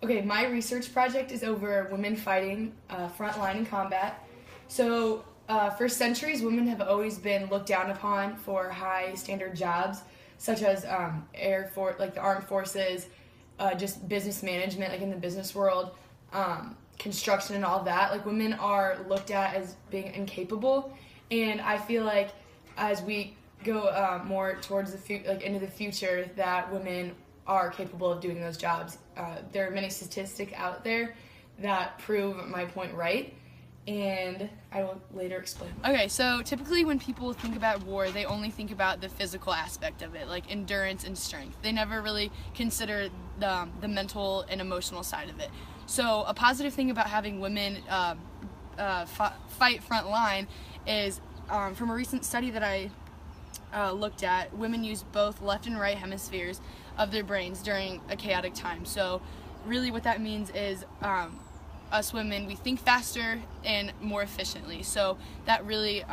Okay, my research project is over women fighting frontline in combat. So, for centuries, women have always been looked down upon for high standard jobs, such as air force, like the armed forces, just business management, like in the business world, construction and all that. Like women are looked at as being incapable, and I feel like as we go more towards into the future, that women are capable of doing those jobs. There are many statistics out there that prove my point right, and I will later explain. Okay, so typically when people think about war, they only think about the physical aspect of it, like endurance and strength. They never really consider the mental and emotional side of it. So a positive thing about having women fight front line is, from a recent study that I looked at, women use both left and right hemispheres of their brains during a chaotic time. So really what that means is us women, we think faster and more efficiently. So that really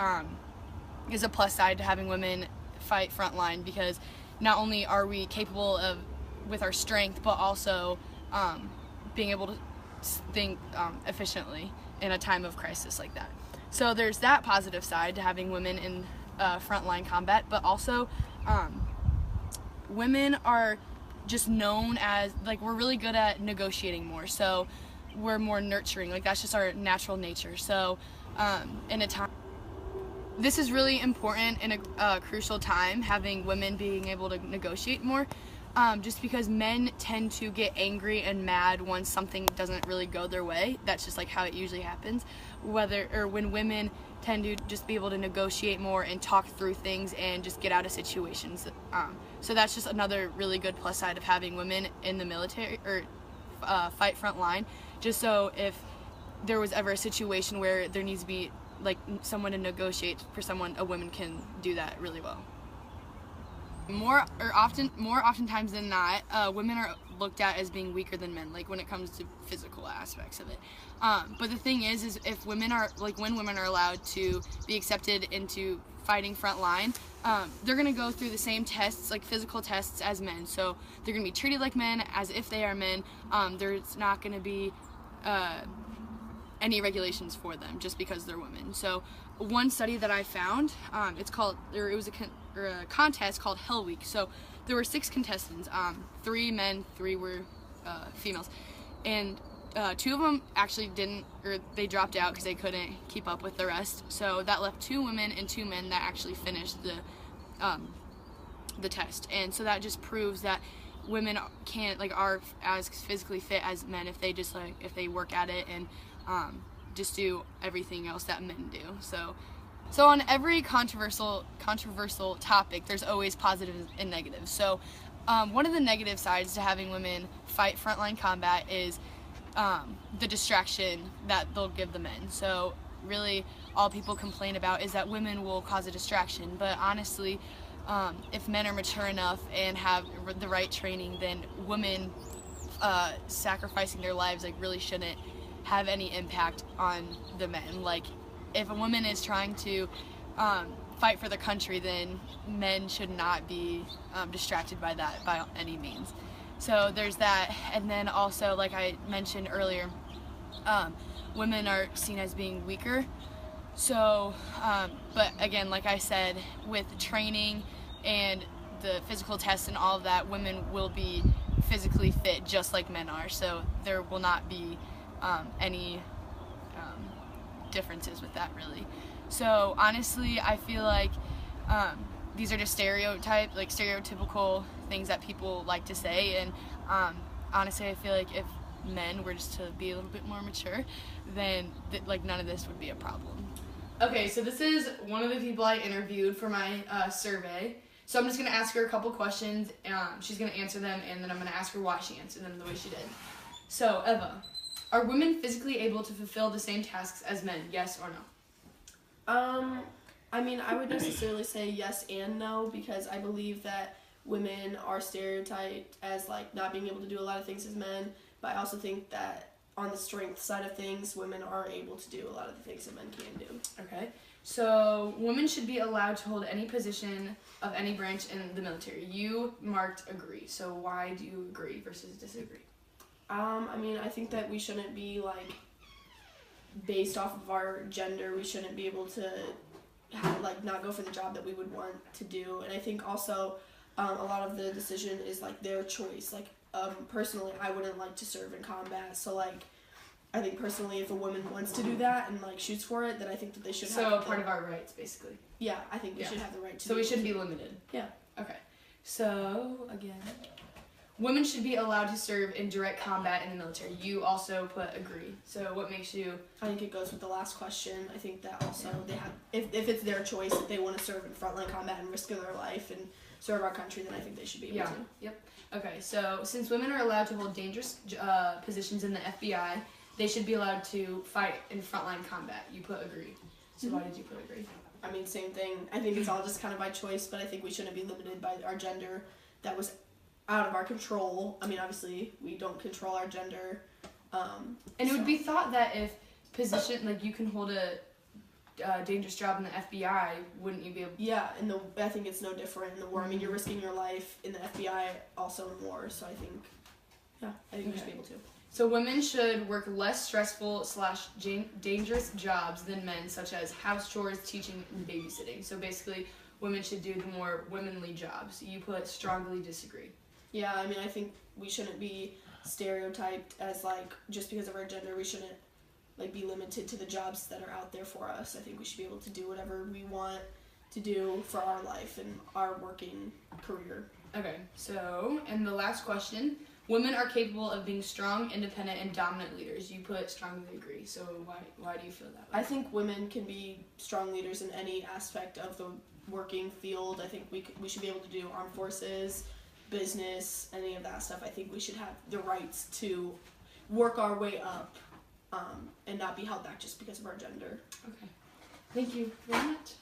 is a plus side to having women fight frontline, because not only are we capable of with our strength, but also being able to think efficiently in a time of crisis like that. So there's that positive side to having women in frontline combat, but also women are just known as, like, we're really good at negotiating more. So we're more nurturing, like that's just our natural nature. So in a time, this is really important in a crucial time, having women being able to negotiate more, just because men tend to get angry and mad once something doesn't really go their way. That's just like how it usually happens. When women tend to just be able to negotiate more and talk through things and just get out of situations. So that's just another really good plus side of having women in the military or fight front line. Just so if there was ever a situation where there needs to be like someone to negotiate for someone, a woman can do that really well. More oftentimes than not, women are looked at as being weaker than men, like when it comes to physical aspects of it. But the thing is if women are, like when women are allowed to be accepted into fighting front line, they're gonna go through the same tests, like physical tests, as men. So they're gonna be treated like men as if they are men. There's not gonna be any regulations for them just because they're women. So one study that I found, it was a contest called Hell Week. So there were 6 contestants, 3 men, 3 were females, and 2 of them actually they dropped out because they couldn't keep up with the rest. So that left 2 women and 2 men that actually finished the test. And so that just proves that women are as physically fit as men if they work at it and just do everything else that men do. So on every controversial topic, there's always positives and negatives. So one of the negative sides to having women fight frontline combat is the distraction that they'll give the men. So really all people complain about is that women will cause a distraction, but honestly, if men are mature enough and have the right training, then women sacrificing their lives really shouldn't have any impact on the men. Like if a woman is trying to fight for the country, then men should not be distracted by that by any means. So there's that. And then also, like I mentioned earlier, women are seen as being weaker. So but again, like I said, with training and the physical tests and all of that, women will be physically fit just like men are. So there will not be any differences with that, really. So honestly, I feel like these are just stereotypical things that people like to say, and honestly, I feel like if men were just to be a little bit more mature, then none of this would be a problem. Okay, so this is one of the people I interviewed for my survey. So I'm just going to ask her a couple questions. She's going to answer them, and then I'm going to ask her why she answered them the way she did. So, Eva, are women physically able to fulfill the same tasks as men, yes or no? I mean, I would necessarily say yes and no, because I believe that women are stereotyped as not being able to do a lot of things as men, but I also think that on the strength side of things, women are able to do a lot of the things that men can do. Okay. So, women should be allowed to hold any position of any branch in the military. You marked agree. So, why do you agree versus disagree? I mean, I think that we shouldn't be like based off of our gender. We shouldn't be able to have, like, not go for the job that we would want to do. And I think also a lot of the decision is like their choice. Like personally, I wouldn't like to serve in combat, so like I think personally, if a woman wants to do that and like shoots for it, then I think that they should have. So part of our rights, basically. Yeah, I think we should have the right to. So we shouldn't be limited. Yeah. Okay. So again, women should be allowed to serve in direct combat in the military. You also put agree. So what makes you? I think it goes with the last question. I think that also they have, if it's their choice that they want to serve in frontline combat and risk their life and serve our country, then I think they should be able to. Yep. Okay. So since women are allowed to hold dangerous positions in the FBI, they should be allowed to fight in frontline combat. You put agree. So why did you put agree? I mean, same thing. I think it's all just kind of by choice, but I think we shouldn't be limited by our gender. That was out of our control. I mean, obviously, we don't control our gender. And it would be thought that if position, like you can hold a dangerous job in the FBI, wouldn't you be able? Yeah, and I think it's no different in the war. I mean, you're risking your life in the FBI, also in war. So I think we should be able to. So women should work less stressful / dangerous jobs than men, such as house chores, teaching, and babysitting. So basically, women should do the more womanly jobs. You put strongly disagree. Yeah, I mean, I think we shouldn't be stereotyped as like just because of our gender. We shouldn't like be limited to the jobs that are out there for us. I think we should be able to do whatever we want to do for our life and our working career. Okay, so and the last question. Women are capable of being strong, independent, and dominant leaders. You put strongly agree. So why do you feel that way? I think women can be strong leaders in any aspect of the working field. I think we should be able to do armed forces, business, any of that stuff. I think we should have the rights to work our way up and not be held back just because of our gender. Okay. Thank you very much.